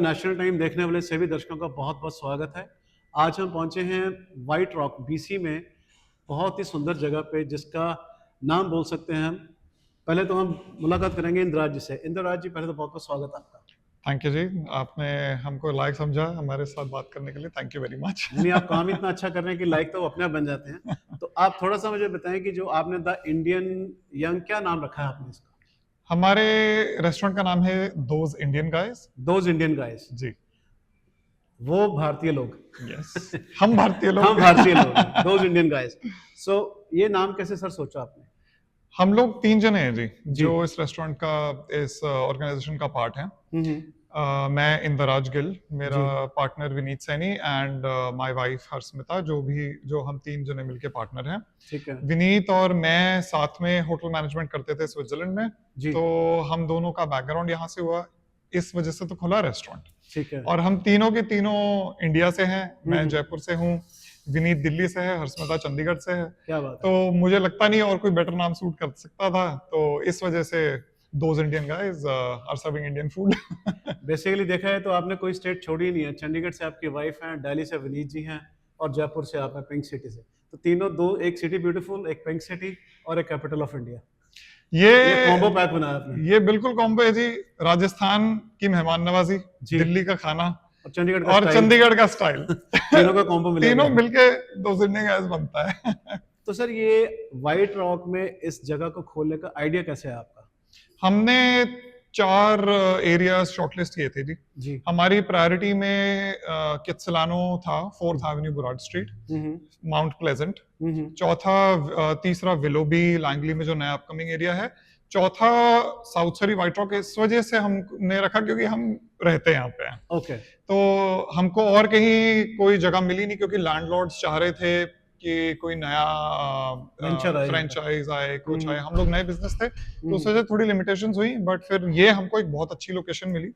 National time देखने वाले सभी दर्शकों का बहुत बहुत स्वागत है। आज हम पहुंचे हैं वाइट रॉक बीसी में, बहुत ही सुंदर जगह पे जिसका नाम बोल सकते हैं हम। पहले तो हम मुलाकात करेंगे इंद्रराज जी से। इंद्रराज जी, पहले तो बहुत बहुत स्वागत आपका। थैंक यू जी, आपने हमको लायक समझा हमारे साथ बात करने के लिए। Thank you very much. नहीं, आप काम इतना अच्छा कर रहे हैं कि लाइक तो वो अपने आप बन जाते हैं। तो आप थोड़ा सा मुझे बताएं कि जो आपने द इंडियन यंग, क्या नाम रखा है आपने इसका? हमारे रेस्टोरेंट का नाम है those Indian guys. Those Indian guys, जी, वो भारतीय लोग। यस, हम भारतीय हम लोग। भारतीय लोग, दोज इंडियन गाइस। सो ये नाम कैसे सर सोचा आपने? हम लोग 3 जने हैं जी, जी। जो इस रेस्टोरेंट का, इस ऑर्गेनाइजेशन का पार्ट है। हम्म। मैं इंदराज गिल, मेरा जी। Partner Vineet Saini and my wife Harshmita, जो हम 3 जने मिलके पार्टनर हैं। ठीक है। विनीत और मैं साथ में होटल मैनेजमेंट करते थे स्विट्जरलैंड में, जी। तो हम दोनों का बैकग्राउंड यहाँ से हुआ, इस वजह से तो खुला रेस्टोरेंट। ठीक है। और हम तीनों के तीनों इंडिया से हैं। मैं हम्म। जयपुर से हूँ, विनीत दिल्ली से है, हर्षमिता चंडीगढ़ से है। क्या बात है। तो मुझे लगता नहीं और कोई बेटर नाम सूट कर सकता था, तो इस वजह से those Indian guys are serving Indian food. Basically देखा है तो आपने कोई स्टेट छोड़ी नहीं है। चंडीगढ़ से आपकी वाइफ हैं, दिल्ली से विनीत जी हैं, और जयपुर से आप हैं, पिंक सिटी से। तो तीनों, दो, एक सिटी ब्यूटीफुल, एक पिंक सिटी, और एक कैपिटल ऑफ इंडिया। ये कॉम्बो पैक बनाया आपने। ये बिल्कुल कॉम्बो है जी। राजस्थान की मेहमान नवाजी, जी। दिल्ली का खाना और चंडीगढ़ का और स्टाइल। चंडीगढ़ का स्टाइल। तीनों का कॉम्बो मिला तीनों गया। मिलके दोज इंडियन गाइस बनता है। तो सर, ये वाइट रॉक में इस जगह को खोलने का आइडिया कैसे है आपका? हमने 4 एरियाज शॉर्टलिस्ट किए थे जी। जी। हमारी प्रायोरिटी में कित्सलानो था, 4th avenue Burrard street, Mount Pleasant. चौथा, तीसरा विलोबी लैंगली में जो नया अपकमिंग एरिया है। चौथा साउथ सरी वाइट रॉक। इस वजह से हमने रखा क्योंकि हम रहते हैं यहाँ पे हैं। ओके। तो हमको और कहीं कोई जगह मिली नहीं, क्योंकि लैंडलॉर्ड्स चाह रहे थे कि कोई नया वेंचर आए, फ्रेंचाइज आए, कुछ आए। हम लोग नए बिजनेस थे, तो उस वजह से थोड़ी लिमिटेशंस हुई, बट फिर ये हमको एक बहुत अच्छी लोकेशन मिली।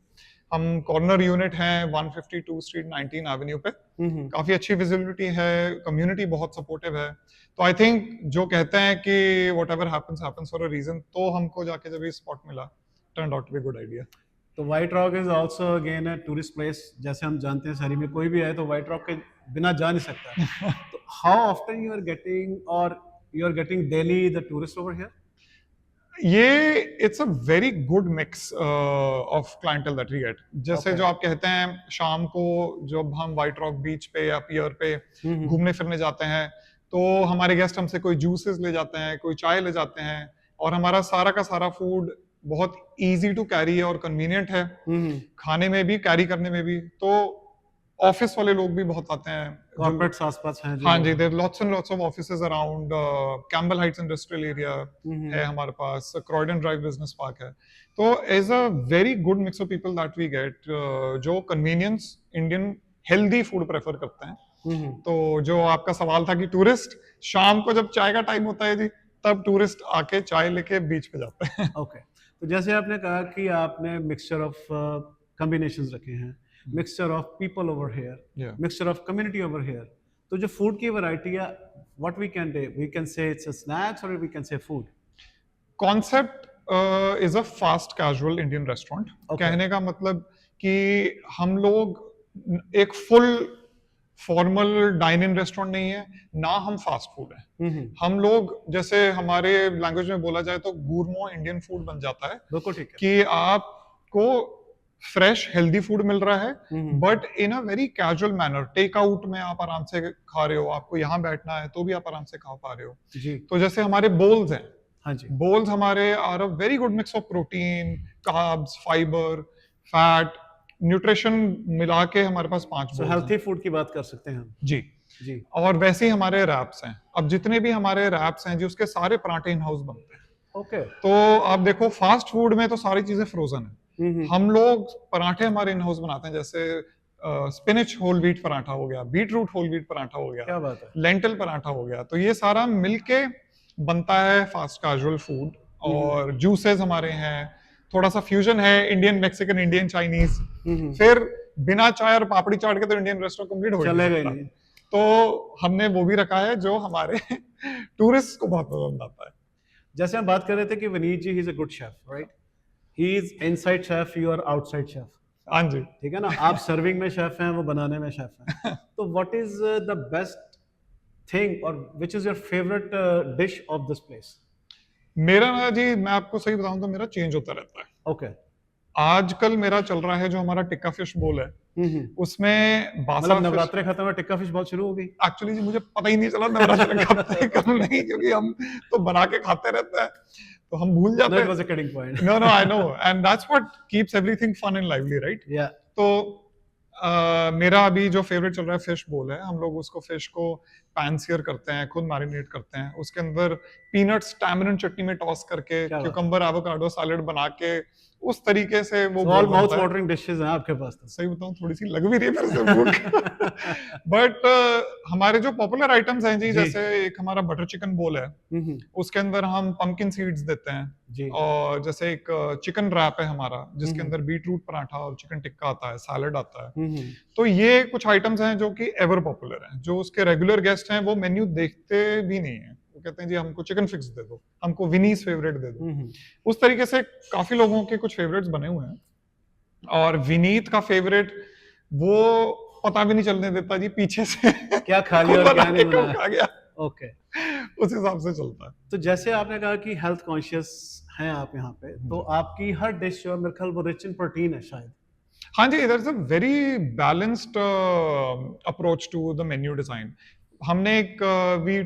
हम कॉर्नर यूनिट हैं 152 स्ट्रीट 19 एवेन्यू पे। काफी अच्छी विजिबिलिटी है, कम्युनिटी बहुत सपोर्टिव है। तो आई थिंक जो कहते हैं कि whatever happens happens for a reason, तो हमको जाके जब ये स्पॉट मिला, turn out to be good idea. तो White Rock is also again a tourist place. जैसे हम जानते हैं, शहरी में कोई भी आए तो वाइट रॉक के बिना जा नहीं सकता। तो how often you are getting daily the tourist over here? ये it's a very good mix of clientele that we get. जैसे Okay. जो आप कहते हैं, शाम को जब हम वाइट रॉक बीच पे या पियर पे घूमने फिरने जाते हैं, तो हमारे गेस्ट हमसे कोई जूसेस ले जाते हैं, कोई चाय ले जाते हैं, और हमारा सारा का सारा फूड बहुत इजी टू कैरी है और कन्वीनियंट है, खाने में भी, कैरी करने में भी। तो ऑफिस वाले लोग भी बहुत आते हैं, कॉर्पोरेट्स आसपास हैं जो हाँ लोग जी, हैं। There lots and lots of offices around. Campbell Heights industrial area है हमारे पास, क्रॉयडन ड्राइव बिजनेस पार्क है। तो is a very good mix of people that we get, जो convenience Indian healthy food prefer करते हैं। तो जो आपका सवाल था कि टूरिस्ट शाम को जब चाय का टाइम होता है जी, तब टूरिस्ट आके चाय लेके बीच पे जाते हैं। ओके। तो जैसे आपने कहा कि आपने मिक्सचर ऑफ कॉम्बिनेशंस रखे हैं, mixture of people over here, mixture of community over here. तो जो फूड की वैरायटी है, what we can say it's a snacks और we can say food. Concept is a fast casual Indian restaurant. कहने का मतलब कि हम लोग एक full formal dine in restaurant नहीं है, ना हम फास्ट फूड है। हम लोग, जैसे हमारे लैंग्वेज में बोला जाए तो, गुरमो इंडियन फूड बन जाता है। बिल्कुल ठीक है। कि आपको फ्रेश हेल्दी फूड मिल रहा है, but in a very casual manner. Take out में आप आराम से खा रहे हो, आपको यहाँ बैठना है तो भी आप आराम से खा पा रहे हो जी। तो जैसे हमारे बोल्स हैं, हाँ जी, बोल्स हमारे are a very good mix of protein, carbs, fibre, fat, nutrition मिला के हमारे पास 5 सो बोल्स हैं। हेल्थी फूड की बात कर सकते हैं हम। जी जी। और वैसे ही हमारे रैप्स हैं। अब जितने भी हमारे रैप्स हैं जी, उसके सारे पराठे इन हाउस बनते हैं। ओके। तो आप देखो, फास्ट फूड में तो सारी चीजें फ्रोजन है। हम लोग पराठे हमारे इन हाउस बनाते हैं, जैसे स्पिनच होल व्हीट पराठा हो गया, beetroot whole wheat paratha हो क्या गया, बात है। लेंटल पराठा हो गया। तो ये सारा मिलके बनता है फास्ट कैजुअल फूड। और जूसेस हमारे हैं, थोड़ा सा फ्यूजन है, इंडियन मैक्सिकन, इंडियन चाइनीज। फिर बिना चाय और पापड़ी चाट के तो इंडियन रेस्टोरेंट कंप्लीट हो ही नहीं चलेगा ही सकता। नहीं। तो हमने वो भी रखा है जो हमारे टूरिस्ट को बहुत पसंद आता है। जैसे हम बात कर रहे थे कि Vineet ji, he is a good chef, right? He is inside chef, you are outside chef. हाँ जी। ठीक है ना, आप सर्विंग में शेफ हैं, वो बनाने में शेफ हैं। तो what is the best thing और which is your favourite dish of this place? मेरा ना जी, मैं आपको सही बताऊं तो मेरा चेंज होता रहता है। ओके। आजकल मेरा चल रहा है जो हमारा टिक्का फिश बोल है, हम्म। उसमें बासा मतलब फिश। नवरात्रे खत्म है, टिक्का फिश बहुत शुरू हो गई। एक्चुअली जी मुझे पता ही नहीं चला नवरात्र कब थे कब नहीं, क्योंकि हम तो बना के खाते रहते हैं तो हम भूल नो, जाते इट हैं। Was a kidding point. No no, I know, and that's what keeps everything fun and lively, right? Yeah. तो मेरा अभी जो फेवरेट चल रहा है फिश बोल है। हम लोग उसको फिश को पैन सीयर करते हैं, खुद मैरिनेट करते हैं, उसके अंदर पीनट्स टैमरिंड चटनी में टॉस करके, क्या बात। क्यूकम्बर एवोकाडो सैलेड बना के उस तरीके से वो सो बोल ऑल माउथ बनता है। वाटरिंग डिशेस हैं आपके पास तो। सही बताऊं थोड़ी सी लग भी रही है फिर से भूख। बट हमारे जो पॉपुलर आइटम्स हैं जी, जी। जैसे एक हमारा बटर चिकन बोल है, हम्म। उसके अंदर हम पंपकिन सीड्स देते हैं। जी। और जैसे एक चिकन रैप है हमारा, जिसके हम्म। अंदर बीटरूट पराठा और चिकन टिक्का आता है, सैलेड आता है। हम्म। तो ये कुछ आइटम्स हैं जो कि एवर पॉपुलर हैं। जो उसके रेगुलर गेस्ट हैं वो मेन्यू देखते भी नहीं है, वो कहते हैं जी हमको चिकन फिक्स दे दो, हमको विनीस फेवरेट दे दो। हम्म। उस तरीके से काफी लोगों के कुछ फेवरेट्स बने हुए हैं। और विनीत का फेवरेट वो पता भी नहीं चलने देता जी पीछे से क्या खा खुद लिया और बना क्या के नहीं कब बनाया। खा गया, ओके। उस हिसाब से चलता है। तो जैसे आपने कहा कि हेल्थ कॉन्शियस हैं आप यहाँ पे, तो आपकी हर डिश जो है मेरे ख्याल वो रिच इन प्रोटीन है शायद। हाँ जी, there is a very balanced approach to the menu design. हमने एक we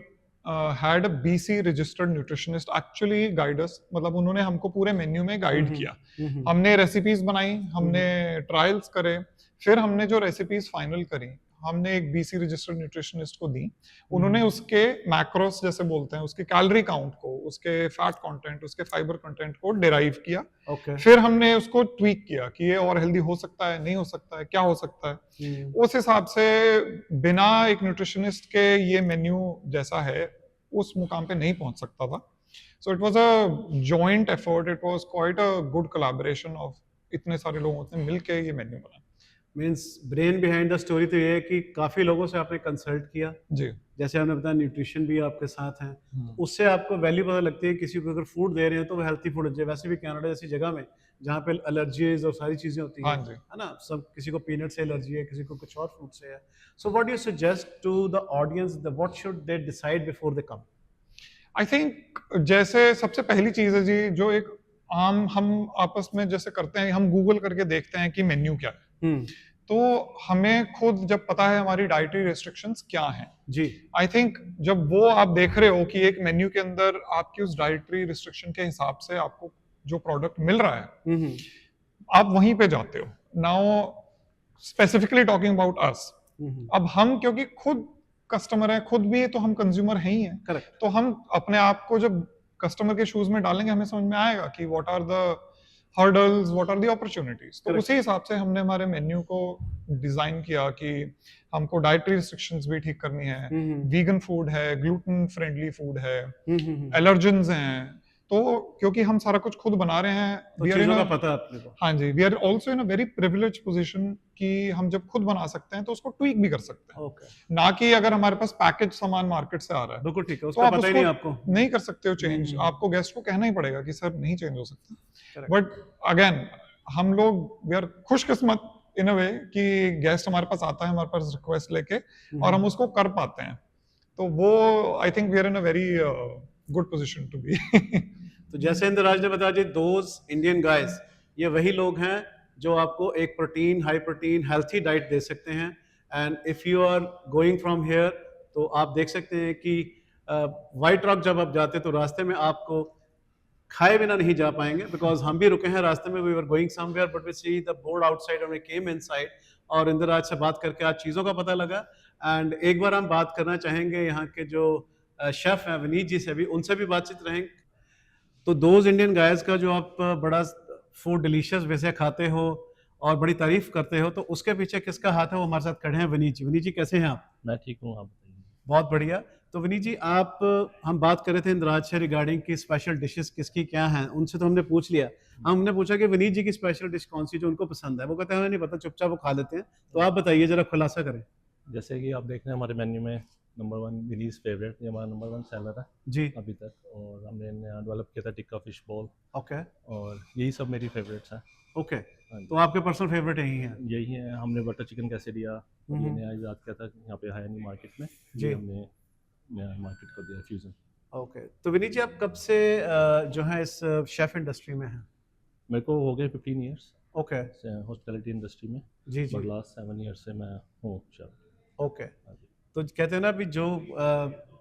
had a BC registered nutritionist actually guide us, मतलब उन्होंने हमको पूरे मेन्यू में गाइड किया। हमने रेसिपीज बनाई, हमने ट्रायल्स करे, फिर हमने जो रेसिपीज फाइनल करी हमने एक बीसी रजिस्टर्ड न्यूट्रिशनिस्ट को दी। उन्होंने उसके मैक्रोस जैसे बोलते हैं, उसके कैलोरी काउंट को, उसके फैट कंटेंट, उसके फाइबर कंटेंट को डिराइव किया। ओके। फिर हमने उसको ट्वीक किया कि ये और हेल्दी हो सकता है, नहीं हो सकता है, क्या हो सकता है। उस हिसाब से बिना एक न्यूट्रिशनिस्ट के ये मेन्यू जैसा है उस मुकाम पे नहीं पहुंच सकता था। So it was a joint effort, it was quite a good collaboration of इतने सारे लोगों ने मिलके ये मेन्यू बनाया। Means brain behind the story तो ये है कि काफ़ी लोगों से आपने कंसल्ट किया, जी। जैसे आपने बताया न्यूट्रिशन भी आपके साथ है, तो उससे आपको वैल्यू पता लगती है किसी को अगर फूड दे रहे हैं तो वो हेल्थी फूड चाहिए। वैसे भी कनाडा जैसी जगह में जहाँ पे एलर्जीज और सारी चीज़ें होती हाँ हैं, जी। है ना, सब किसी को पीनट से एलर्जी है, किसी को कुछ और फूड से है। So what do you suggest to the audience, the what should they decide before they come? I think जैसे सबसे पहली चीज है जी, जो एक आम हम आपस में जैसे करते हैं, हम गूगल करके देखते हैं कि मेन्यू क्या है। तो हमें खुद जब पता है हमारी डाइटरी रेस्ट्रिक्शंस क्या हैं, जी। आई थिंक जब वो आप देख रहे हो कि एक मेन्यू के अंदर आपकी उस डाइटरी रिस्ट्रिक्शन के हिसाब से आपको जो प्रोडक्ट मिल रहा है, आप वहीं पे जाते हो। Now specifically talking about us, अब हम क्योंकि खुद कस्टमर है, खुद भी तो हम कंज्यूमर हैं ही हैं, करेक्ट। तो हम अपने आप को जब कस्टमर के शूज में डालेंगे हमें समझ में आएगा कि what are the hurdles, what are the opportunities. तो Correct. उसी हिसाब से हमने हमारे मेन्यू को डिजाइन किया कि हमको डाइटरी रिस्ट्रिक्शंस भी ठीक करनी है, वीगन फूड है, ग्लूटेन फ्रेंडली फूड है, एलर्जेंस हैं। तो क्योंकि हम सारा कुछ खुद बना रहे हैं, तो we are in चीज़ों a- का पता है अपने को। हाँ जी, we are also in a very privilege position कि हम जब खुद बना सकते हैं तो उसको ट्वीक भी कर सकते हैं। ओके। ना कि अगर हमारे पास पैकेज सामान मार्केट से आ रहा है बिल्कुल ठीक है, तो उसका आप पता ही उसको नहीं आपको। नहीं कर सकते हो चेंज। आपको गेस्ट को कहना ही पड़ेगा कि सर नहीं चेंज हो सकता। Correct. बट अगेन हम लोग वी आर खुशकिस्मत इन अ वे कि गेस्ट हमारे पास आता है, हमारे पास रिक्वेस्ट लेके, और हम उसको कर पाते हैं। तो वो I think we are in a very good position to be. तो जैसे इंद्रराज ने बताया जी, दोज इंडियन गाइस, ये वही लोग हैं जो आपको एक protein, high protein, healthy diet दे सकते हैं। And if you are going from here, तो आप देख सकते हैं कि वाइट रॉक जब आप जाते तो रास्ते में आपको खाए बिना नहीं जा पाएंगे, बिकॉज हम भी रुके हैं रास्ते में, we were going somewhere but we see the board outside and we came inside. और इंद्रराज से बात करके आज चीज़ों का पता लगा। एंड एक बार हम बात करना चाहेंगे यहाँ के जो शेफ हैं विनीत जी से भी, उनसे भी बातचीत रहेंगे। तो दोज इंडियन गाइस का जो आप बड़ा फूड डिलीशियस वैसे खाते हो और बड़ी तारीफ करते हो, तो उसके पीछे किसका हाथ है, वो हमारे साथ खड़े हैं विनीत जी। विनीत जी कैसे हैं आप? मैं ठीक हूँ, आप बताइए। बहुत बढ़िया। तो विनीत जी, आप हम बात कर रहे थे इंद्राज से रिगार्डिंग की स्पेशल डिशेस किसकी क्या हैं, उनसे तो हमने पूछ लिया। हमने पूछा कि विनीत जी की स्पेशल डिश कौन सी जो उनको पसंद है, वो कहते हैं हमें नहीं पता, चुपचाप वो खा लेते हैं। तो आप बताइए, जरा खुलासा करें। जैसे कि आप देख रहे हैं हमारे मेन्यू में नंबर 1 विनीज फेवरेट, ये हमारा नंबर 1 सेलर है जी। अभी तक, और हमने नया डेवलप किया था टिक्का फिश बॉल, ओके। और यही सब मेरी फेवरेट्स हैं। ओके, हाँ जी। तो आपके पर्सनल फेवरेट यही हैं। यही है, हमने बटर चिकन कैसे दिया और ये हम्म। नया इजाद किया था, यहाँ पे है नहीं मार्केट में, जी। ये हमने नया मार्केट को दिया फ्यूजन। ओके, तो विनीत जी आप कब से जो है इस शेफ इंडस्ट्री में हैं? मेरे को हो गए 15 ईयर्स ओके। हॉस्पिटैलिटी इंडस्ट्री में, जी जी। बट लास्ट 7 ईयर्स से मैं हूँ शेफ। ओके, हाँ जी। तो कहते हैं ना भी जो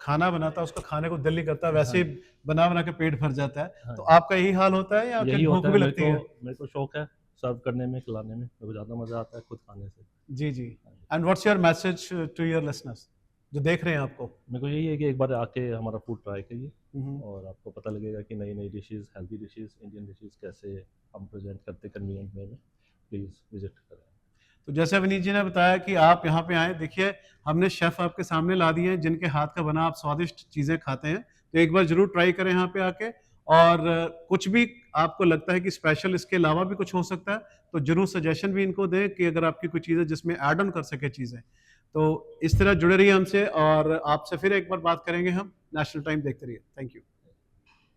खाना बनाता है उसका खाने को दिल नहीं करता, वैसे ही बना बना के पेट भर जाता है। हाँ तो जी। आपका यही हाल होता है या यही फिर भूख होता है, भी लगती है? मेरे को शौक है सर्व करने में, खिलाने में, मेरे को ज़्यादा मज़ा आता है खुद खाने से। जी जी। हाँ जी। And what's your message to your listeners जो देख रहे हैं आपको? मेरे को यही है कि एक बार आके हमारा फूड ट्राई करिए हम्म। और आपको पता लगेगा कि नई नई dishes, healthy dishes, Indian dishes कैसे हम प्रेजेंट करते हैं कन्वीनियंट वे में। प्लीज़ विजिट करें। तो जैसे विनीत जी ने बताया कि आप यहाँ पे आए, देखिए हमने शेफ़ आपके सामने ला दिए हैं जिनके हाथ का बना आप स्वादिष्ट चीज़ें खाते हैं, तो एक बार ज़रूर ट्राई करें यहाँ पे आके। और कुछ भी आपको लगता है कि स्पेशल इसके अलावा भी कुछ हो सकता है, तो ज़रूर सजेशन भी इनको दें कि अगर आपकी कोई चीज़ है जिसमें ऐड ऑन कर सके चीज़ें। तो इस तरह जुड़े रहिए हमसे और आपसे फिर एक बार बात करेंगे हम। नेशनल टाइम देखते रहिए। Thank you.